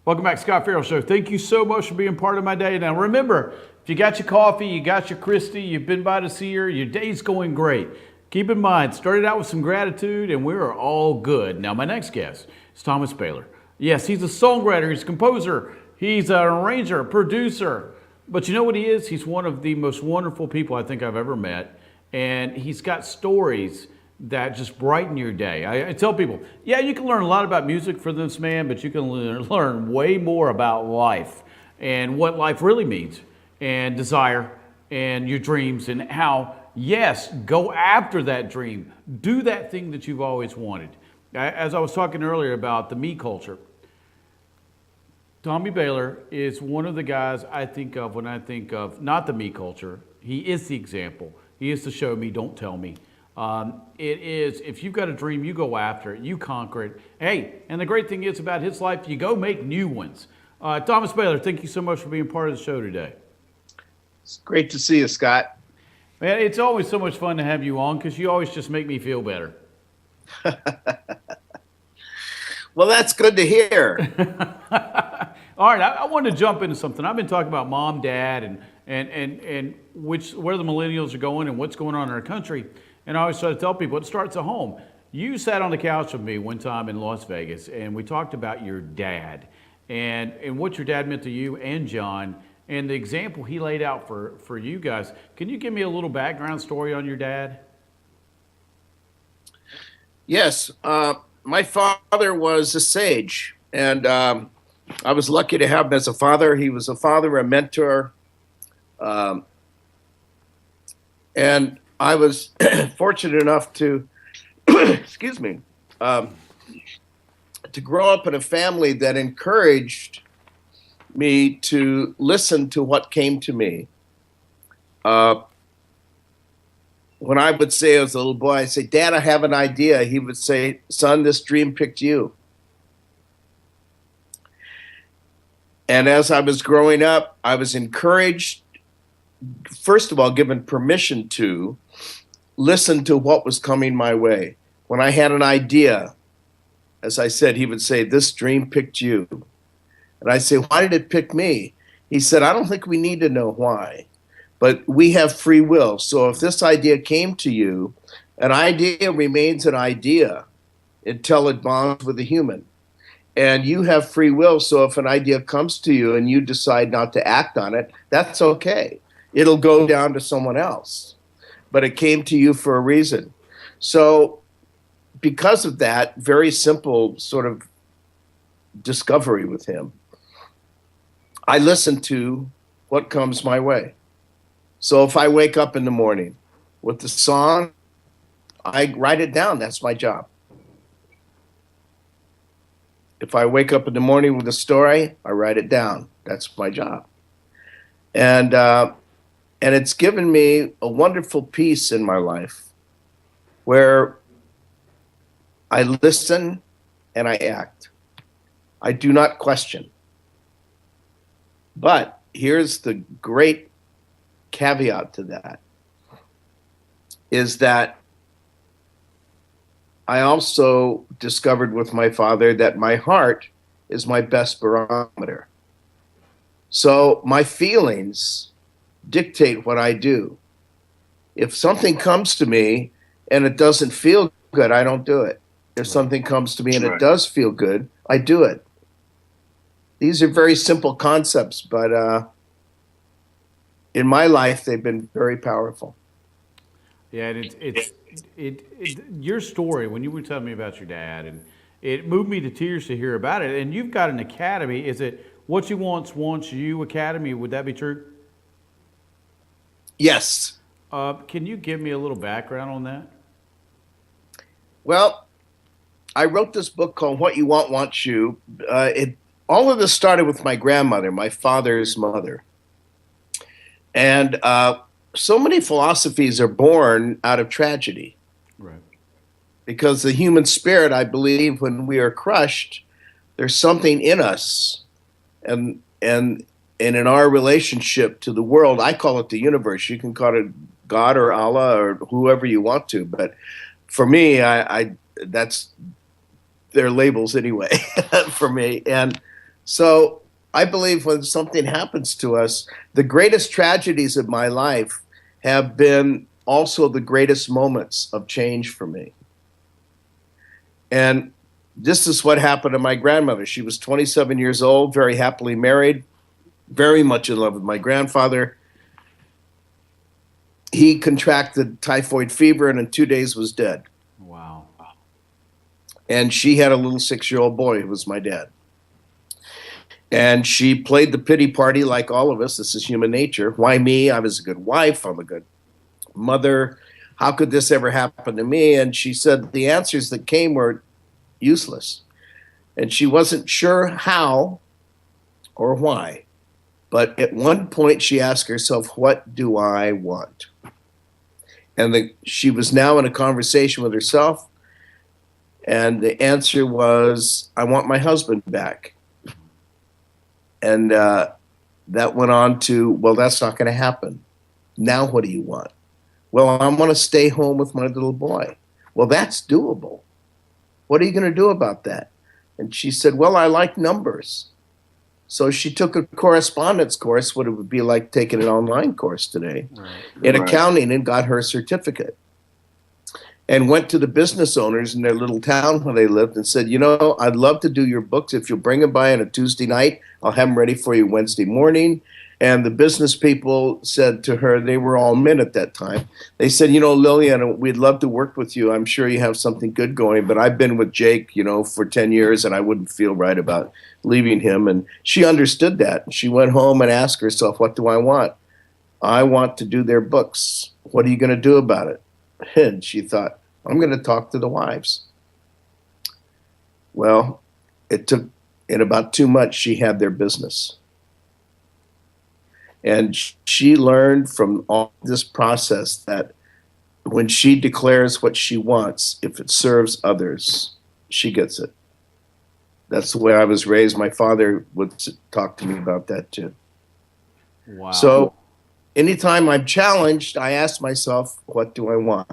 Welcome back, Scott Ferrell Show. Thank you so much for being part of my day. Now, remember, if you got your coffee, you got your Christy, you've been by to see her, your day's going great. Keep in mind, started out with some gratitude, and we are all good. Now, my next guest is Thomas Bahler. Yes, he's a songwriter, he's a composer, he's an arranger, a producer. But you know what he is? He's one of the most wonderful people I think I've ever met. And he's got stories that just brighten your day. I tell people, yeah, you can learn a lot about music from this man, but you can learn way more about life and what life really means and desire and your dreams and how, yes, go after that dream. Do that thing that you've always wanted. As I was talking earlier about the me culture, Tommy Bahler is one of the guys I think of when I think of not the me culture. He is the example. He is the show me, don't tell me. It is, if you've got a dream, you go after it, you conquer it. Hey, and the great thing is about his life, you go make new ones. Thomas Bahler, thank you so much for being part of the show today. It's great to see you, Scott. Man, it's always so much fun to have you on because you always just make me feel better. Well, that's good to hear. All right, I wanted to jump into something. I've been talking about mom, dad, and where the millennials are going and what's going on in our country. And I always try to tell people it starts at home. You sat on the couch with me one time in Las Vegas, and we talked about your dad and what your dad meant to you and John, and the example he laid out for you guys. Can you give me a little background story on your dad? Yes, my father was a sage, and I was lucky to have him as a father. He was a father, a mentor, and I was fortunate enough to, excuse me, to grow up in a family that encouraged me to listen to what came to me. When I would say as a little boy, I'd say, "Dad, I have an idea." He would say, "Son, this dream picked you." And as I was growing up, I was encouraged, first of all, given permission to listen to what was coming my way. When I had an idea, as I said, he would say, "This dream picked you." And I say, "Why did it pick me?" He said, "I don't think we need to know why, but we have free will. So if this idea came to you, an idea remains an idea until it bonds with a human. And you have free will, so if an idea comes to you and you decide not to act on it, that's okay. It'll go down to someone else. But it came to you for a reason." So because of that very simple sort of discovery with him, I listen to what comes my way. So if I wake up in the morning with the song, I write it down. That's my job. If I wake up in the morning with a story, I write it down. That's my job. And it's given me a wonderful peace in my life where I listen and I act. I do not question. But here's the great caveat to that, is that I also discovered with my father that my heart is my best barometer. So my feelings dictate what I do. If something comes to me and it doesn't feel good, I don't do it. If something comes to me and it does feel good, I do it. These are very simple concepts, but in my life, they've been very powerful. Yeah, and your story when you were telling me about your dad, and it moved me to tears to hear about it. And you've got an academy. Is it What You Wants You Academy? Would that be true? Yes. Can you give me a little background on that? Well, I wrote this book called What You Want Wants You. All of this started with my grandmother, my father's mother. And so many philosophies are born out of tragedy. Right. Because the human spirit, I believe, when we are crushed, there's something in us. And in our relationship to the world, I call it the universe. You can call it God or Allah or whoever you want to. But for me, I that's their labels anyway for me. And So I believe when something happens to us, the greatest tragedies of my life have been also the greatest moments of change for me. And this is what happened to my grandmother. She was 27 years old, very happily married, very much in love with my grandfather. He contracted typhoid fever and in 2 days was dead. Wow. And she had a little 6-year-old boy who was my dad. And she played the pity party like all of us. This is human nature. Why me? I was a good wife. I'm a good mother. How could this ever happen to me? And she said the answers that came were useless. And she wasn't sure how or why. But at one point, she asked herself, what do I want? And she was now in a conversation with herself. And the answer was, I want my husband back. And that went on to, well, that's not going to happen. Now what do you want? Well, I want to stay home with my little boy. Well, that's doable. What are you going to do about that? And she said, well, I like numbers. So she took a correspondence course, what it would be like taking an online course today, in accounting, and got her certificate. And went to the business owners in their little town where they lived and said, you know, I'd love to do your books. If you'll bring them by on a Tuesday night, I'll have them ready for you Wednesday morning. And the business people said to her, they were all men at that time. They said, you know, Lillian, we'd love to work with you. I'm sure you have something good going, but I've been with Jake, you know, for 10 years and I wouldn't feel right about leaving him. And she understood that. She went home and asked herself, what do I want? I want to do their books. What are you going to do about it? And she thought, I'm going to talk to the wives. Well, it took, in about 2 months, she had their business. And she learned from all this process that when she declares what she wants, if it serves others, she gets it. That's the way I was raised. My father would talk to me about that too. Wow. So anytime I'm challenged, I ask myself, what do I want?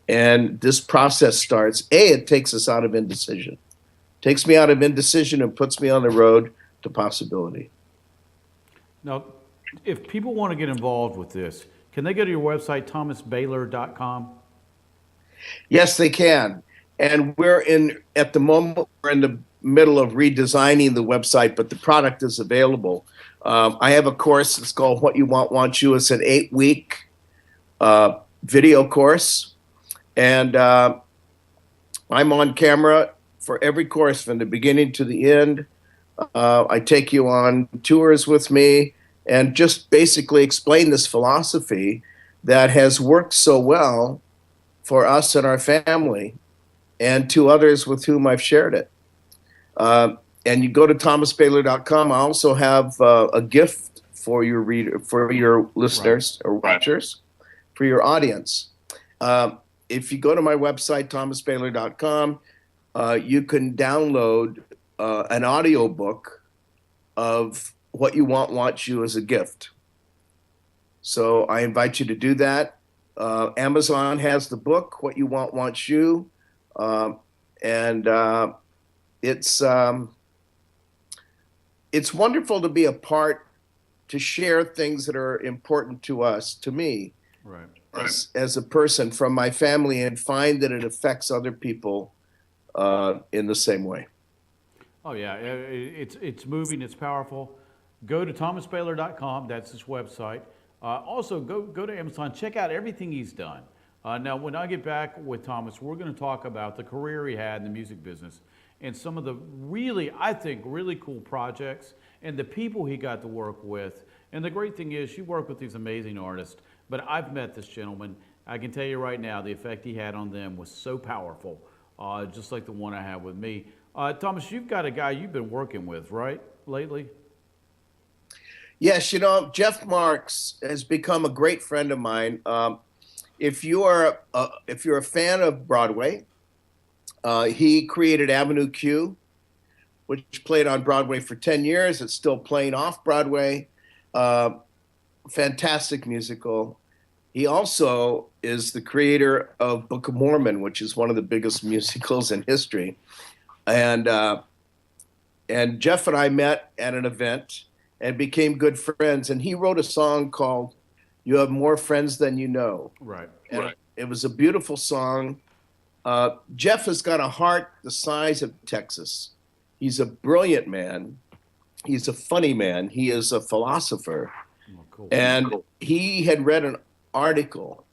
And this process starts. It takes us out of indecision. It takes me out of indecision and puts me on the road to possibility. Now, if people want to get involved with this, can they go to your website, thomasbahler.com? Yes, they can. And at the moment, we're in the middle of redesigning the website, but the product is available. I have a course. It's called What You Want, Want You. It's an 8-week video course. And I'm on camera for every course from the beginning to the end. I take you on tours with me and just basically explain this philosophy that has worked so well for us and our family and to others with whom I've shared it. And you go to thomasbahler.com. I also have a gift for your for your listeners or watchers, for your audience. If you go to my website, thomasbahler.com, you can download an audio book of What You Want, Want You as a gift. So I invite you to do that. Amazon has the book, What You Want, Want You. And it's wonderful to be a part, to share things that are important to us, to me. Right. As a person from my family, and find that it affects other people in the same way. Oh yeah, it's moving, it's powerful. Go to thomasbahler.com. That's his website. Also, go to Amazon. Check out everything he's done. Now, when I get back with Thomas, we're going to talk about the career he had in the music business and some of the really, I think, really cool projects and the people he got to work with. And the great thing is, you work with these amazing artists. But I've met this gentleman. I can tell you right now, the effect he had on them was so powerful, just like the one I have with me. Thomas, you've got a guy you've been working with, right, lately? Yes, you know, Jeff Marks has become a great friend of mine. If you're a fan of Broadway, he created Avenue Q, which played on Broadway for 10 years. It's still playing off Broadway. Fantastic musical. He also is the creator of Book of Mormon, which is one of the biggest musicals in history. And And Jeff and I met at an event and became good friends. And he wrote a song called "You Have More Friends Than You Know." Right. And it was a beautiful song. Jeff has got a heart the size of Texas. He's a brilliant man. He's a funny man. He is a philosopher. Oh, cool. And he had read an article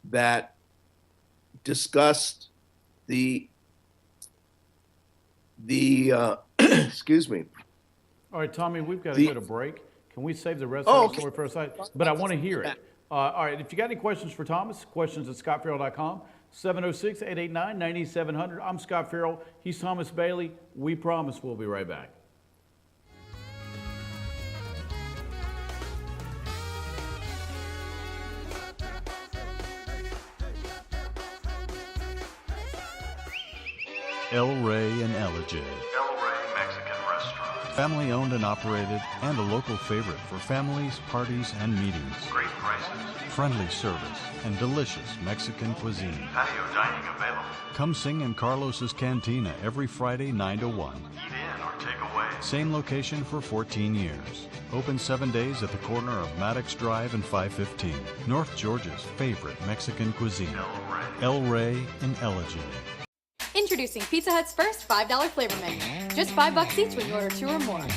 that discussed the excuse me. All right, Tommy, we've got to go to break. Can we save the rest Oh, of the story for a second? But I want to hear it. All right, if you got any questions for Thomas, questions at scottferrell.com, 706-889-9700. I'm Scott Ferrell. He's Thomas Bailey. We promise we'll be right back. El Rey and Elegy. El Rey Mexican Restaurant. Family owned and operated, and a local favorite for families, parties, and meetings. Great prices. Friendly service and delicious Mexican cuisine. Patio dining available. Come sing in Carlos's Cantina every Friday 9 to 1. Eat in or take away. Same location for 14 years. Open 7 days at the corner of Maddox Drive and 515. North Georgia's favorite Mexican cuisine. El Rey and Elegy. Introducing Pizza Hut's first $5 flavor menu. Just $5 each when you order 2 or more.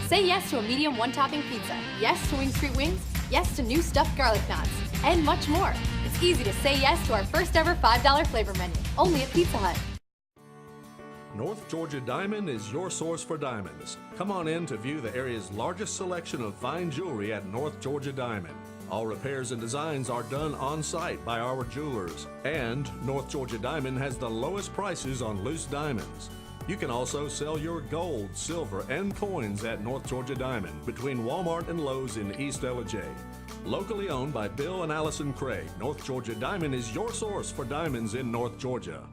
Say yes to a medium one-topping pizza. Yes to Wing Street Wings. Yes to new stuffed garlic knots. And much more. It's easy to say yes to our first ever $5 flavor menu. Only at Pizza Hut. North Georgia Diamond is your source for diamonds. Come on in to view the area's largest selection of fine jewelry at North Georgia Diamond. All repairs and designs are done on site by our jewelers. And North Georgia Diamond has the lowest prices on loose diamonds. You can also sell your gold, silver, and coins at North Georgia Diamond between Walmart and Lowe's in East Ellijay. Locally owned by Bill and Allison Craig, North Georgia Diamond is your source for diamonds in North Georgia.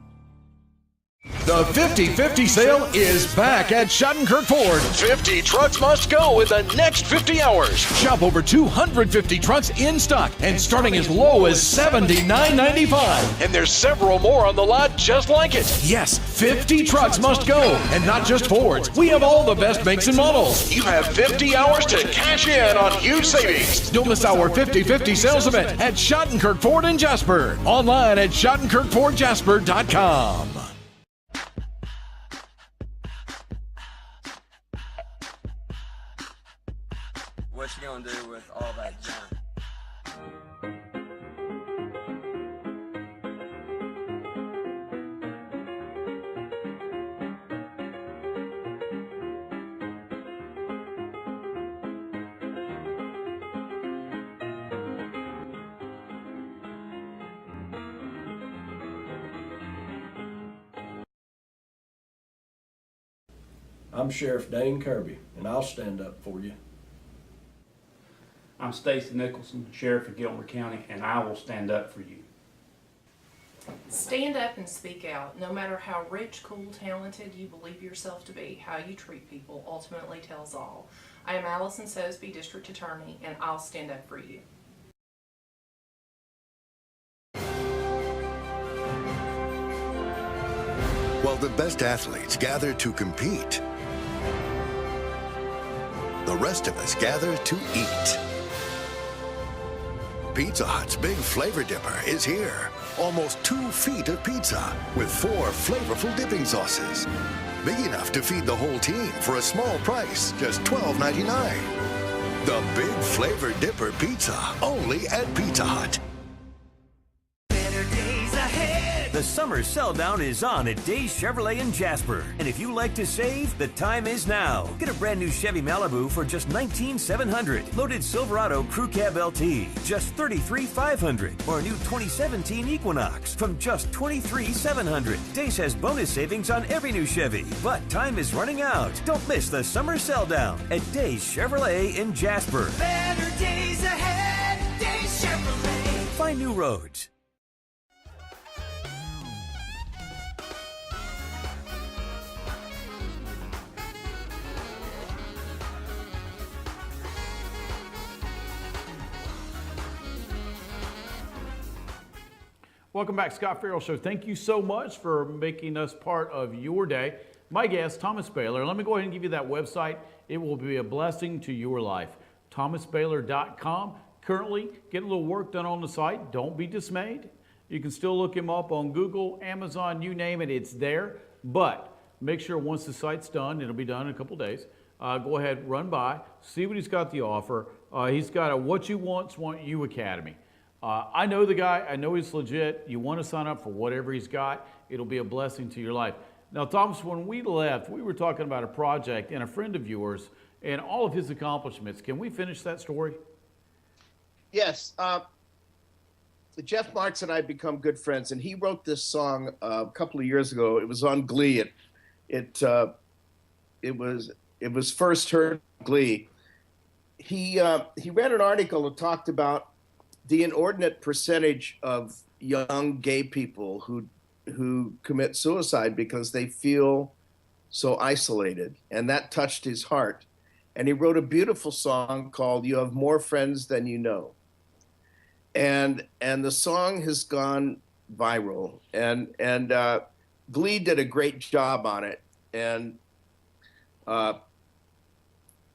The 50-50 sale is back at Schottenkirk Ford. 50 trucks must go in the next 50 hours. Shop over 250 trucks in stock and starting as low as $79.95. And there's several more on the lot just like it. Yes, 50 trucks must go, and not just Fords. We have all the best makes and models. You have 50 hours to cash in on huge savings. Don't miss our 50-50 sales event at Schottenkirk Ford in Jasper. Online at SchottenkirkFordJasper.com. What you gonna do with all that junk? I'm Sheriff Dane Kirby, and I'll stand up for you. I'm Stacy Nicholson, Sheriff of Gilmer County, and I will stand up for you. Stand up and speak out. No matter how rich, cool, talented you believe yourself to be, how you treat people ultimately tells all. I am Allison Sosby, District Attorney, and I'll stand up for you. While the best athletes gather to compete, the rest of us gather to eat. Pizza Hut's Big Flavor Dipper is here. Almost 2 feet of pizza with 4 flavorful dipping sauces. Big enough to feed the whole team for a small price, just $12.99. The Big Flavor Dipper Pizza, only at Pizza Hut. The summer sell-down is on at Days Chevrolet in Jasper. And if you like to save, the time is now. Get a brand new Chevy Malibu for just $19,700. Loaded Silverado Crew Cab LT, just $33,500. Or a new 2017 Equinox from just $23,700. Days has bonus savings on every new Chevy. But time is running out. Don't miss the summer sell-down at Days Chevrolet in Jasper. Better days ahead, Days Chevrolet. Find new roads. Welcome back, Scott Ferrell Show. Thank you so much for making us part of your day. My guest, Thomas Bahler. Let me go ahead and give you that website. It will be a blessing to your life. ThomasBahler.com. Currently, getting a little work done on the site. Don't be dismayed. You can still look him up on Google, Amazon, you name it, it's there. But make sure once the site's done, it'll be done in a couple days, go ahead, run by, see what he's got to offer. He's got a What You Want You Academy. I know the guy. I know he's legit. You want to sign up for whatever he's got. It'll be a blessing to your life. Now, Thomas, when we left, we were talking about a project and a friend of yours and all of his accomplishments. Can we finish that story? Yes. Jeff Marks and I become good friends, and he wrote this song a couple of years ago. It was on Glee. It was first heard on Glee. He read an article that talked about the inordinate percentage of young gay people who commit suicide because they feel so isolated, and that touched his heart. And he wrote a beautiful song called "You Have More Friends Than You Know." And the song has gone viral, and Glee did a great job on it, and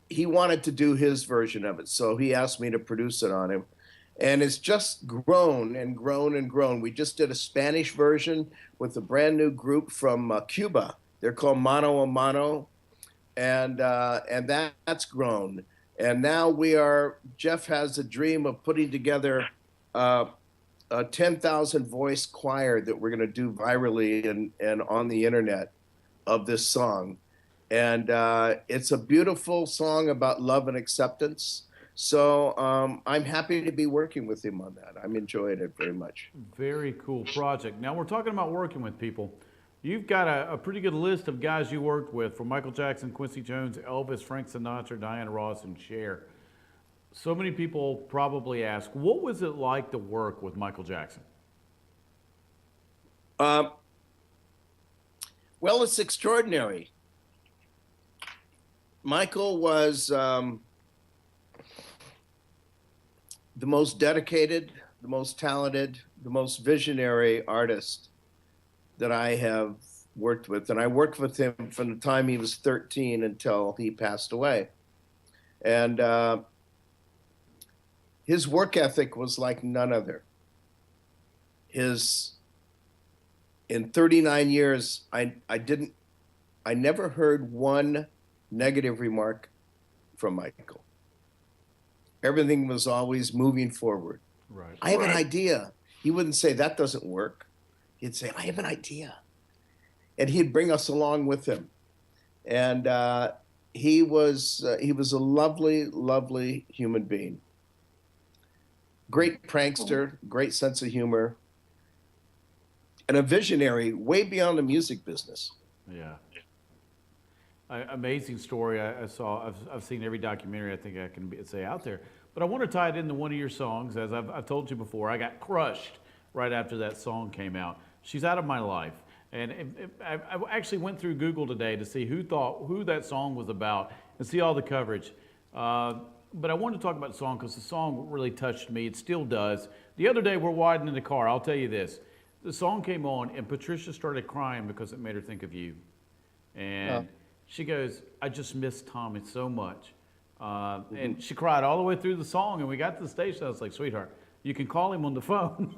he wanted to do his version of it, so he asked me to produce it on him, and it's just grown and grown and grown. We just did a Spanish version with a brand new group from Cuba. They're called Mano a Mano, and that's grown. And now Jeff has a dream of putting together a 10,000 voice choir that we're going to do virally and on the internet of this song. And it's a beautiful song about love and acceptance. So I'm happy to be working with him on that. I'm enjoying it very much. Very cool project. Now we're talking about working with people. You've got a pretty good list of guys you worked with, from Michael Jackson, Quincy Jones, Elvis, Frank Sinatra, Diana Ross, and Cher. So many people probably ask, what was it like to work with Michael Jackson? Well, it's extraordinary. Michael was the most dedicated, the most talented, the most visionary artist that I have worked with. And I worked with him from the time he was 13 until he passed away. And his work ethic was like none other. In 39 years, I never heard one negative remark from Michael. Everything was always moving forward. Right. I have an idea. He wouldn't say, that doesn't work. He'd say, I have an idea. And he'd bring us along with him. And he was a lovely, lovely human being. Great prankster, great sense of humor, and a visionary way beyond the music business. Yeah. Amazing story. I've seen every documentary I think I can say out there. But I want to tie it into one of your songs. As I've told you before, I got crushed right after that song came out. She's Out of My Life. And I actually went through Google today to see who that song was about and see all the coverage. But I wanted to talk about the song because the song really touched me. It still does. The other day, we're riding in the car. I'll tell you this. The song came on, and Patricia started crying because it made her think of you. And she goes, I just miss Tommy so much. And she cried all the way through the song, and we got to the station. I was like, sweetheart, you can call him on the phone.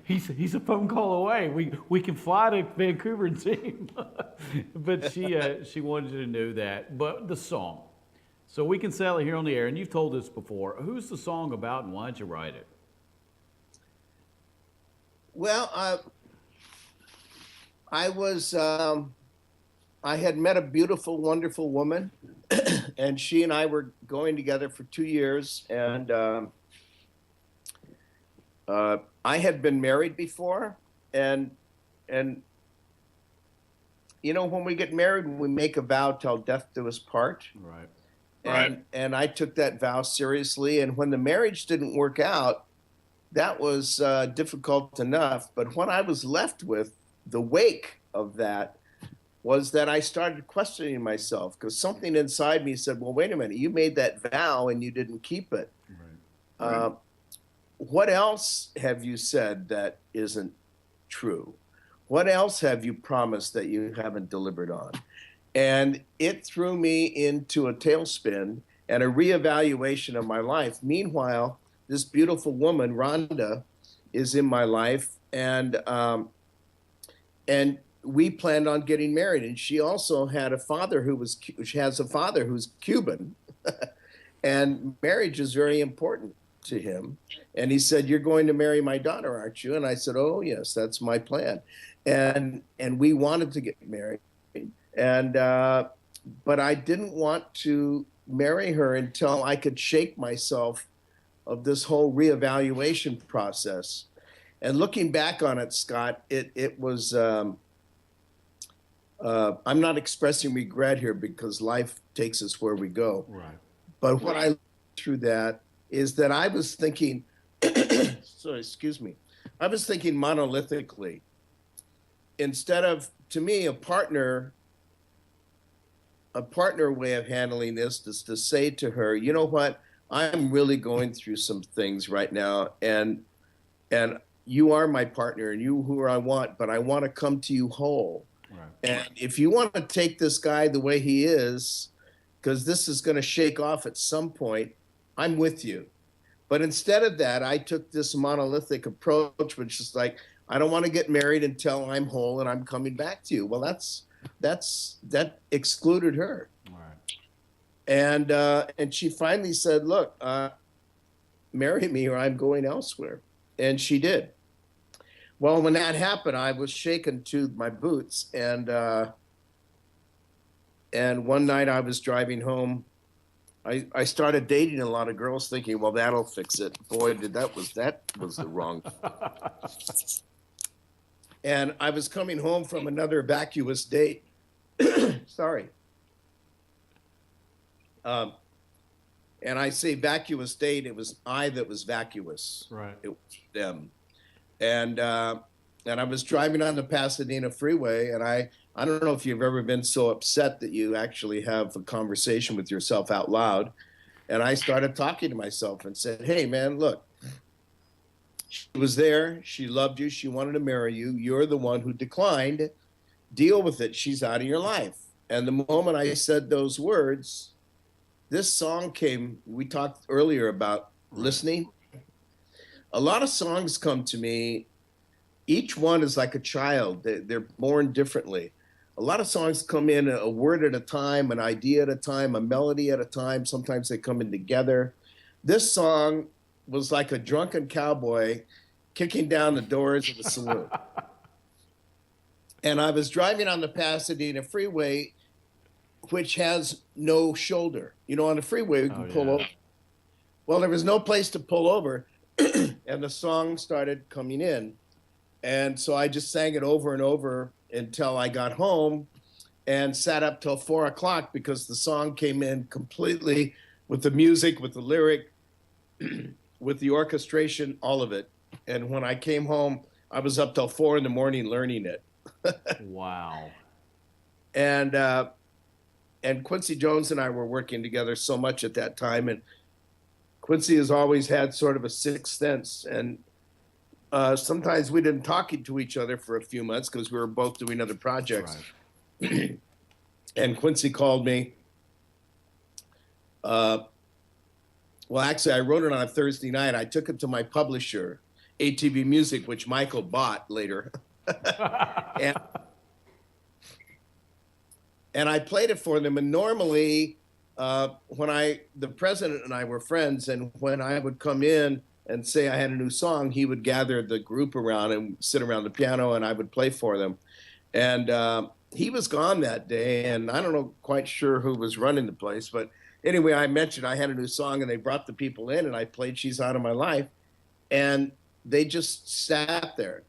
He's a phone call away. We can fly to Vancouver and see him. But she wanted you to know that. But the song. So we can sell it here on the air, and you've told us before. Who's the song about, and why'd you write it? Well, I had met a beautiful, wonderful woman, and she and I were going together for 2 years, and I had been married before, and you know, when we get married, we make a vow till death do us part. Right. And I took that vow seriously, and when the marriage didn't work out, that was difficult enough. But what I was left with, the wake of that, was that I started questioning myself, because something inside me said, well, wait a minute, you made that vow and you didn't keep it. What else have you said that isn't true? What else have you promised that you haven't delivered on? And it threw me into a tailspin and a reevaluation of my life. Meanwhile, this beautiful woman, Rhonda, is in my life, and we planned on getting married. And she also had a father she has a father who's Cuban, and marriage is very important to him. And he said, "You're going to marry my daughter, aren't you?" And I said, "Oh yes, that's my plan." And we wanted to get married, and but I didn't want to marry her until I could shake myself of this whole reevaluation process. And looking back on it, Scott, it was. I'm not expressing regret here because life takes us where we go. Right. But what I learned through that is that I was thinking, sorry, excuse me, I was thinking monolithically. Instead of, to me, a partner way of handling this is to say to her, you know what, I'm really going through some things right now, and you are my partner, and you who I want, but I want to come to you whole. Right. And if you want to take this guy the way he is, because this is going to shake off at some point, I'm with you. But instead of that, I took this monolithic approach, which is like, I don't want to get married until I'm whole and I'm coming back to you. Well, that excluded her. Right. And she finally said, look, marry me or I'm going elsewhere. And she did. Well, when that happened, I was shaken to my boots. And one night I was driving home. I started dating a lot of girls thinking, well, that'll fix it. Boy, that was the wrong. And I was coming home from another vacuous date. Sorry. And I say vacuous date, it was I that was vacuous. Right. It was them. And I was driving on the Pasadena freeway, and I don't know if you've ever been so upset that you actually have a conversation with yourself out loud. And I started talking to myself and said, hey, man, look, she was there. She loved you. She wanted to marry you. You're the one who declined. Deal with it. She's out of your life. And the moment I said those words, this song came. We talked earlier about listening. A lot of songs come to me. Each one is like a child. They're born differently. A lot of songs come in a word at a time, an idea at a time, a melody at a time. Sometimes they come in together. This song was like a drunken cowboy kicking down the doors of a saloon. And I was driving on the Pasadena freeway, which has no shoulder. You know, on the freeway, we can pull over. Well, there was no place to pull over, and the song started coming in. And so I just sang it over and over until I got home and sat up till 4 o'clock because the song came in completely with the music, with the lyric, with the orchestration, all of it. And when I came home, I was up till 4 in the morning learning it. Wow. And Quincy Jones and I were working together so much at that time. And Quincy has always had sort of a sixth sense. And sometimes we didn't talk to each other for a few months because we were both doing other projects. Right. And Quincy called me. Well, actually, I wrote it on a Thursday night. I took it to my publisher, ATV Music, which Michael bought later. And I played it for them. And normally, when the president and I were friends, and when I would come in and say I had a new song, he would gather the group around and sit around the piano, and I would play for them. And he was gone that day, and I don't know quite sure who was running the place, but anyway, I mentioned I had a new song, and they brought the people in, and I played She's Out of My Life, and they just sat there.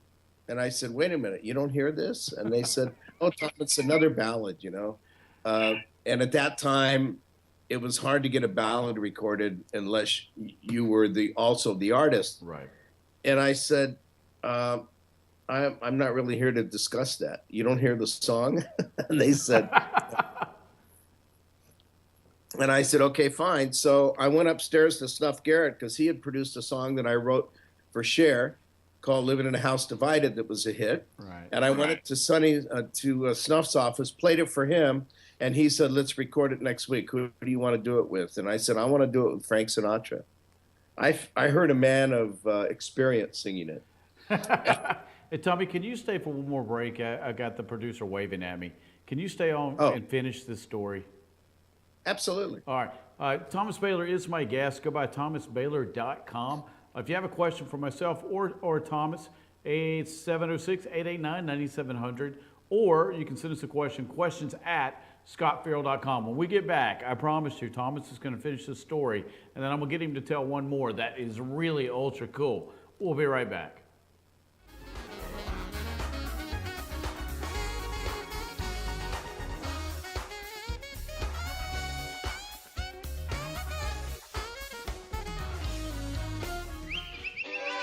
And I said, wait a minute, you don't hear this? And they said, oh, Tom, it's another ballad, you know. And at that time, it was hard to get a ballad recorded unless you were also the artist. Right. And I said, I'm not really here to discuss that. You don't hear the song? And they said, and I said, okay, fine. So I went upstairs to Snuff Garrett because he had produced a song that I wrote for Cher. called "Living in a House Divided" that was a hit. Right. And I went to Snuff's office, played it for him, and he said, "Let's record it next week. Who do you want to do it with?" And I said, "I want to do it with Frank Sinatra." I heard a man of experience singing it. Hey, Tommy, can you stay for one more break? I got the producer waving at me. Can you stay on and finish this story? Absolutely. All right. Thomas Bahler is my guest. Go by thomasbahler.com. If you have a question for myself or Thomas, it's 706-889-9700. Or you can send us a question, questions@scottferrell.com. When we get back, I promise you, Thomas is going to finish this story, and then I'm going to get him to tell one more that is really ultra cool. We'll be right back.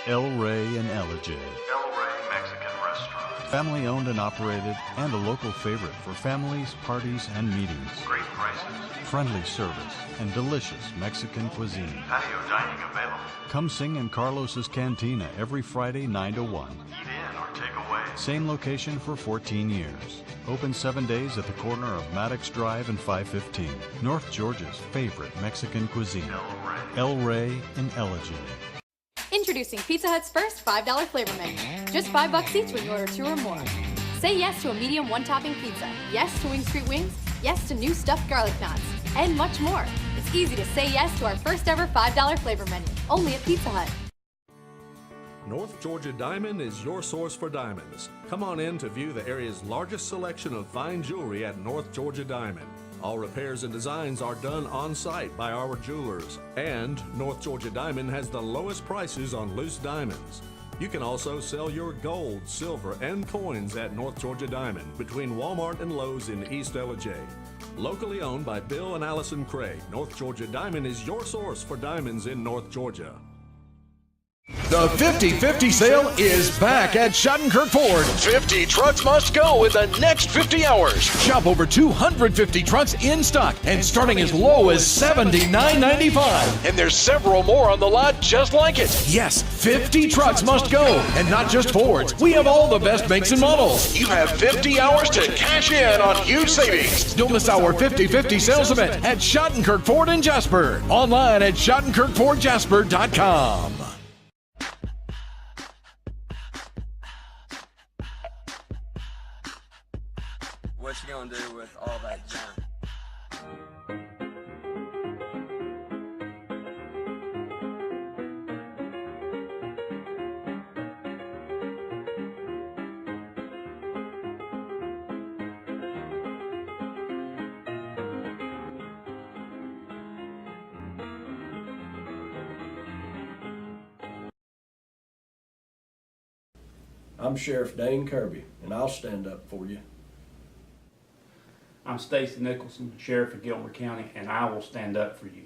El Rey and Elijah. El Rey Mexican Restaurant. Family owned and operated, and a local favorite for families, parties, and meetings. Great prices. Friendly service and delicious Mexican cuisine. Patio dining available. Come sing in Carlos's Cantina every Friday 9 to 1. Eat in or take away. Same location for 14 years. Open 7 days at the corner of Maddox Drive and 515. North Georgia's favorite Mexican cuisine. El Rey and Elijah. Introducing Pizza Hut's first $5 flavor menu. Just $5 each when you order 2 or more. Say yes to a medium one-topping pizza. Yes to Wing Street Wings. Yes to new stuffed garlic knots. And much more. It's easy to say yes to our first ever $5 flavor menu. Only at Pizza Hut. North Georgia Diamond is your source for diamonds. Come on in to view the area's largest selection of fine jewelry at North Georgia Diamond. All repairs and designs are done on site by our jewelers. And North Georgia Diamond has the lowest prices on loose diamonds. You can also sell your gold, silver, and coins at North Georgia Diamond between Walmart and Lowe's in East LJ. Locally owned by Bill and Allison Craig, North Georgia Diamond is your source for diamonds in North Georgia. The 50-50 sale is back at Schottenkirk Ford. 50 trucks must go in the next 50 hours. Shop over 250 trucks in stock and starting as low as $79.95. And there's several more on the lot just like it. Yes, 50 trucks must go, and not just Fords. We have all the best makes and models. You have 50 hours to cash in on huge savings. Don't miss our 50-50 sales event at Schottenkirk Ford in Jasper. Online at SchottenkirkFordJasper.com. What you gonna do with all that junk? I'm Sheriff Dane Kirby, and I'll stand up for you. I'm Stacy Nicholson, Sheriff of Gilmer County, and I will stand up for you.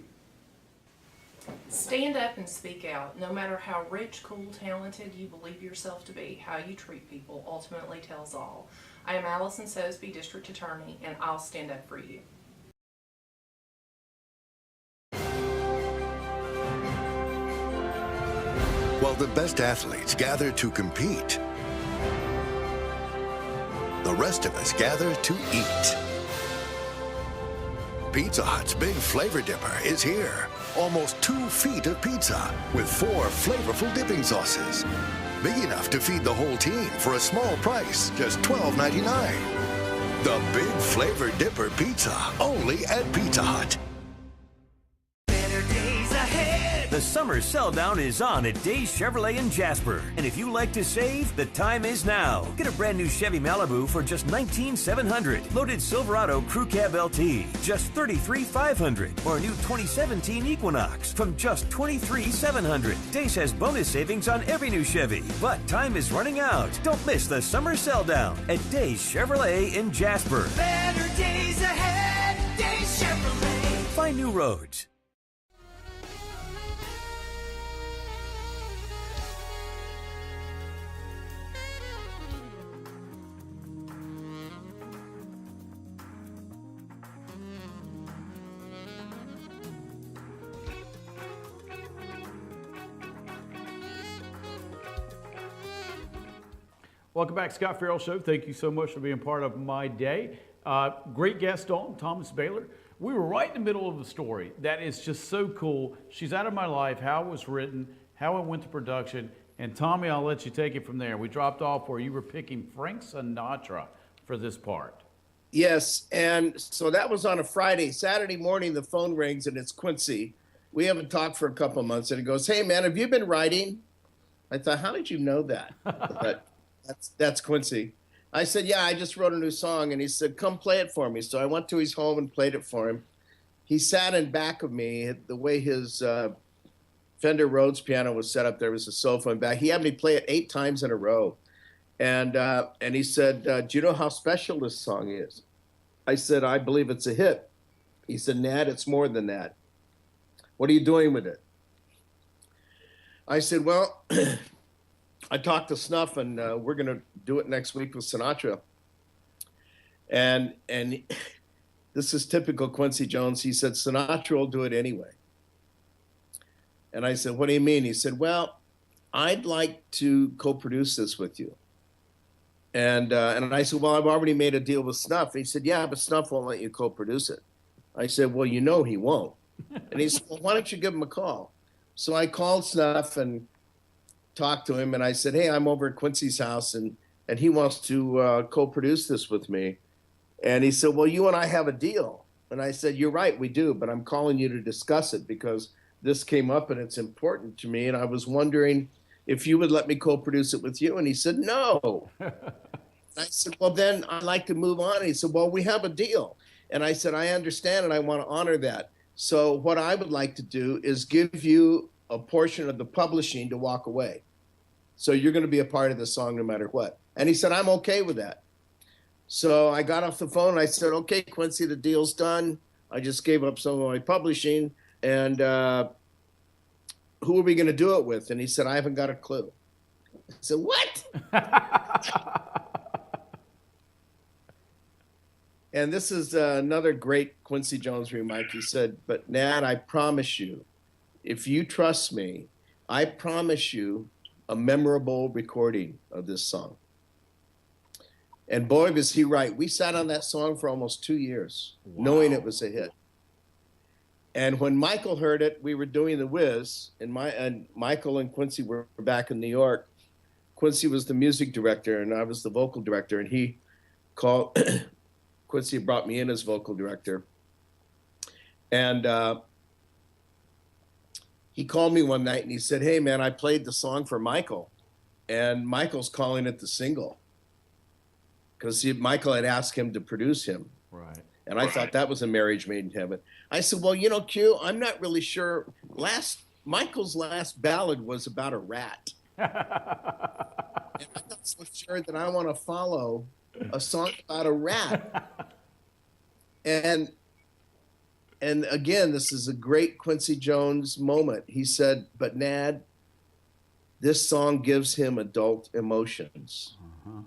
Stand up and speak out. No matter how rich, cool, talented you believe yourself to be, how you treat people ultimately tells all. I am Allison Sosby, District Attorney, and I'll stand up for you. While the best athletes gather to compete, the rest of us gather to eat. Pizza Hut's Big Flavor Dipper is here. Almost 2 feet of pizza with 4 flavorful dipping sauces. Big enough to feed the whole team for a small price, just $12.99. The Big Flavor Dipper Pizza, only at Pizza Hut. The summer sell down is on at Days Chevrolet in Jasper. And if you like to save, the time is now. Get a brand new Chevy Malibu for just $19,700. Loaded Silverado Crew Cab LT, just $33,500. Or a new 2017 Equinox from just $23,700. Days has bonus savings on every new Chevy. But time is running out. Don't miss the summer sell down at Days Chevrolet in Jasper. Better days ahead, Days Chevrolet. Find new roads. Welcome back, Scott Ferrell Show. Thank you so much for being part of my day. Great guest on, Thomas Bahler. We were right in the middle of the story. That is just so cool. She's Out of My Life, how it was written, how it went to production. And Tommy, I'll let you take it from there. We dropped off where you were picking Frank Sinatra for this part. Yes, and so that was on a Friday. Saturday morning, the phone rings, and it's Quincy. We haven't talked for a couple of months, and he goes, "Hey, man, have you been writing?" I thought, how did you know that? But that's Quincy. I said, "Yeah, I just wrote a new song," and he said, "Come play it for me." So I went to his home and played it for him. He sat in back of me. The way his Fender Rhodes piano was set up, there was a sofa in back. He had me play it 8 times in a row. And he said, "Do you know how special this song is?" I said, "I believe it's a hit." He said, "Nad, it's more than that. What are you doing with it?" I said, "Well, I talked to Snuff, and we're going to do it next week with Sinatra." And this is typical Quincy Jones. He said, "Sinatra will do it anyway." And I said, "What do you mean?" He said, "Well, I'd like to co-produce this with you." And I said, "Well, I've already made a deal with Snuff." He said, "Yeah, but Snuff won't let you co-produce it." I said, "Well, you know he won't." And he said, "Well, why don't you give him a call?" So I called Snuff and talked to him, and I said, "Hey, I'm over at Quincy's house, and he wants to co-produce this with me." And he said, "Well, you and I have a deal." And I said, "You're right, we do, but I'm calling you to discuss it because this came up and it's important to me, and I was wondering if you would let me co-produce it with you." And he said, "No." I said, "Well, then I'd like to move on." And he said, "Well, we have a deal." And I said, "I understand, and I want to honor that. So what I would like to do is give you a portion of the publishing to walk away. So you're going to be a part of the song no matter what." And he said, "I'm okay with that." So I got off the phone and I said, "Okay, Quincy, the deal's done. I just gave up some of my publishing, and who are we going to do it with?" And he said, "I haven't got a clue." I said, "What?" And this is another great Quincy Jones remark. He said, "But Nat, I promise you, if you trust me, I promise you a memorable recording of this song." And boy, was he right. We sat on that song for almost 2 years, knowing it was a hit. And when Michael heard it, we were doing The Wiz, and Michael and Quincy were back in New York. Quincy was the music director, and I was the vocal director, and he called... Quincy brought me in as vocal director. And he called me one night and he said, "Hey, man, I played the song for Michael, and Michael's calling it the single." Because Michael had asked him to produce him. Right. And I thought that was a marriage made in heaven. I said, "Well, Q, I'm not really sure. Michael's last ballad was about a rat. And I'm not so sure that I want to follow a song about a rat." And again, this is a great Quincy Jones moment. He said, "But Nad, this song gives him adult emotions." Uh-huh.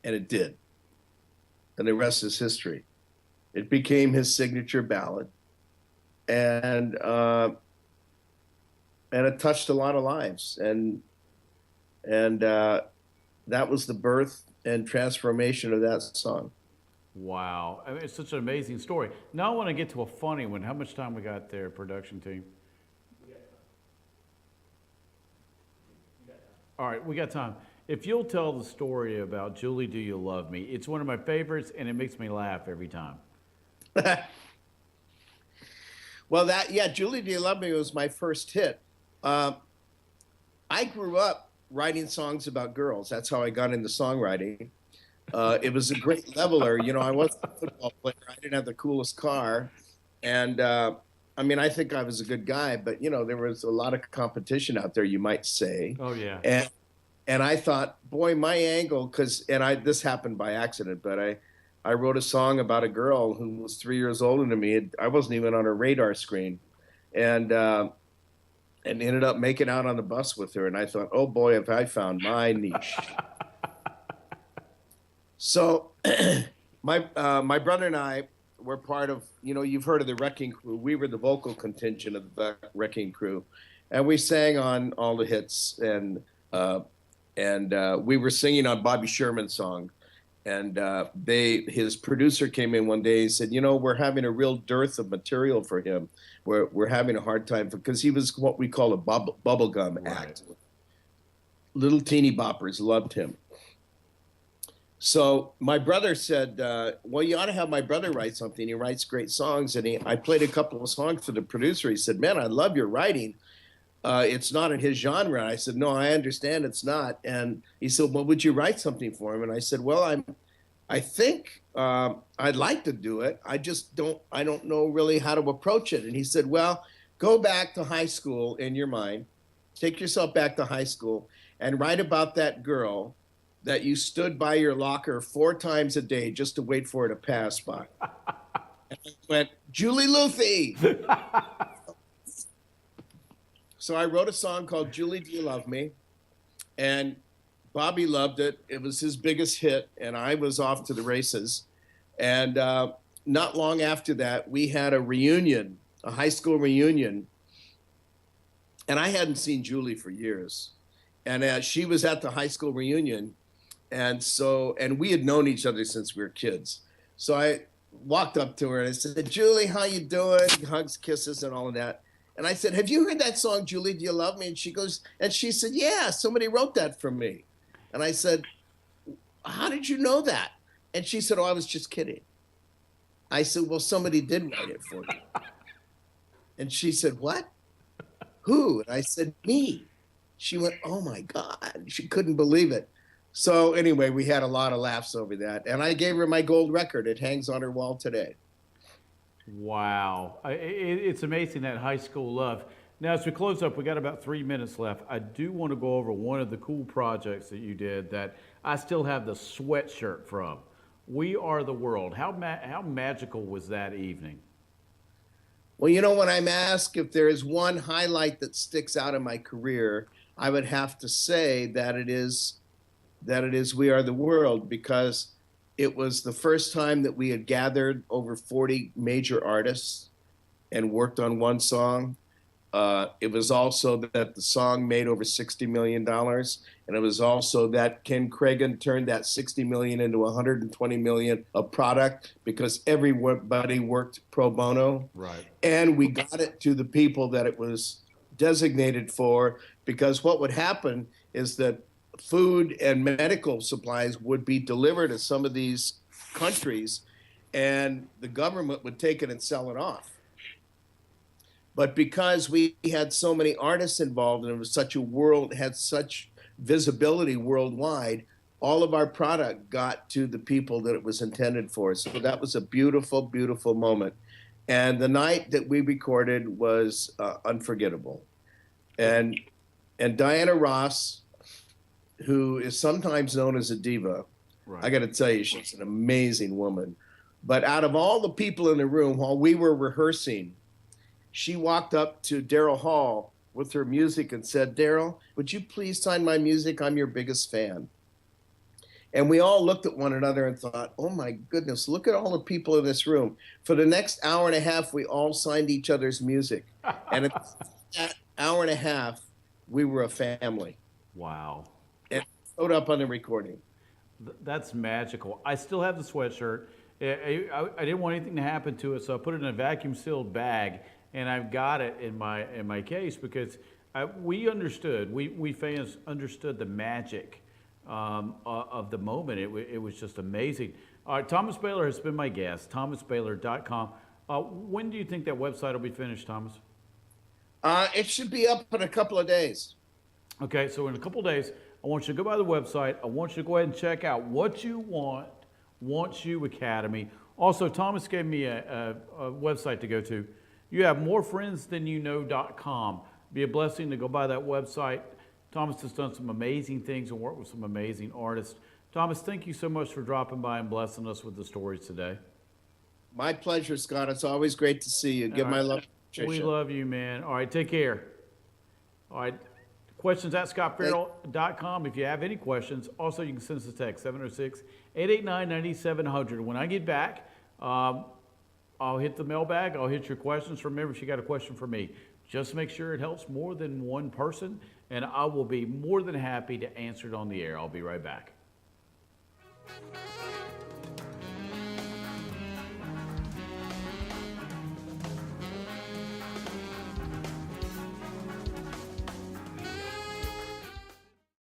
And it did. And the rest is history. It became his signature ballad. And it touched a lot of lives. And that was the birth and transformation of that song. Wow. I mean, it's such an amazing story. Now I want to get to a funny one. How much time we got there, production team? All right, we got time. If you'll tell the story about Julie, Do You Love Me? It's one of my favorites, and it makes me laugh every time. Well, Julie, Do You Love Me was my first hit. I grew up writing songs about girls. That's how I got into songwriting. It was a great leveler. I wasn't a football player. I didn't have the coolest car. And I think I was a good guy, but, there was a lot of competition out there, you might say. Oh, yeah. And I thought, boy, my angle, this happened by accident, but I wrote a song about a girl who was 3 years older than me. I wasn't even on her radar screen. And ended up making out on the bus with her. And I thought, oh, boy, have I found my niche. So my brother and I were part of, you've heard of the Wrecking Crew. We were the vocal contingent of the Wrecking Crew. And we sang on all the hits. And and we were singing on Bobby Sherman's song. And his producer came in one day and said, we're having a real dearth of material for him. We're having a hard time because he was what we call a bubblegum act. Little teeny boppers loved him. So my brother said, well, you ought to have my brother write something. He writes great songs. And I played a couple of songs for the producer. He said, man, I love your writing. It's not in his genre. I said, no, I understand it's not. And he said, well, would you write something for him? And I said, well, I think I'd like to do it. I don't know really how to approach it. And he said, well, go back to high school in your mind, take yourself back to high school and write about that girl that you stood by your locker 4 times a day just to wait for her to pass by. And I went, Julie Luthi. So I wrote a song called Julie, Do You Love Me? And Bobby loved it. It was his biggest hit, and I was off to the races. And not long after that, we had a reunion, a high school reunion. And I hadn't seen Julie for years. And she was at the high school reunion. And we had known each other since we were kids. So I walked up to her and I said, Julie, how you doing? Hugs, kisses, and all of that. And I said, have you heard that song, Julie, Do You Love Me? And she said, yeah, somebody wrote that for me. And I said, how did you know that? And she said, oh, I was just kidding. I said, well, somebody did write it for you. And she said, what? Who? And I said, me. She went, oh my God. She couldn't believe it. So anyway, we had a lot of laughs over that. And I gave her my gold record. It hangs on her wall today. Wow. It's amazing, that high school love. Now, as we close up, we got about 3 minutes left. I do want to go over one of the cool projects that you did that I still have the sweatshirt from. We Are the World. How magical was that evening? Well, when I'm asked if there is one highlight that sticks out in my career, I would have to say that it is We Are the World, because it was the first time that we had gathered over 40 major artists and worked on one song. It was also that the song made over $60 million. And it was also that Ken Cragen turned that $60 million into $120 million of product because everybody worked pro bono. Right. And we got it to the people that it was designated for, because what would happen is that food and medical supplies would be delivered to some of these countries, and the government would take it and sell it off. But because we had so many artists involved and it was had such visibility worldwide, all of our product got to the people that it was intended for. So that was a beautiful, beautiful moment. And the night that we recorded was unforgettable. And Diana Ross, who is sometimes known as a diva. Right. I got to tell you, she's an amazing woman. But out of all the people in the room, while we were rehearsing, she walked up to Daryl Hall with her music and said, Daryl, would you please sign my music? I'm your biggest fan. And we all looked at one another and thought, oh my goodness, look at all the people in this room. For the next hour and a half, we all signed each other's music. And at that hour and a half, we were a family. Wow. And showed up on the recording. That's magical. I still have the sweatshirt. I didn't want anything to happen to it, so I put it in a vacuum sealed bag, and I've got it in my case because we understood. We fans understood the magic of the moment. It was just amazing. All right, Thomas Bahler has been my guest. ThomasBahler.com. When do you think that website will be finished, Thomas? It should be up in a couple of days. Okay, so in a couple of days, I want you to go by the website. I want you to go ahead and check out What You Want You Academy. Also, Thomas gave me a website to go to. You have morefriendsthanyouknow.com. Be a blessing to go by that website. Thomas has done some amazing things and worked with some amazing artists. Thomas, thank you so much for dropping by and blessing us with the stories today. My pleasure, Scott. It's always great to see you. Give my love to Patricia. We love you, man. All right, take care. All right. Questions at scottferrell.com. If you have any questions, also you can send us a text, 706-889-9700. When I get back, I'll hit the mailbag. I'll hit your questions. Remember, if you got a question for me, just make sure it helps more than one person. and I will be more than happy to answer it on the air. I'll be right back.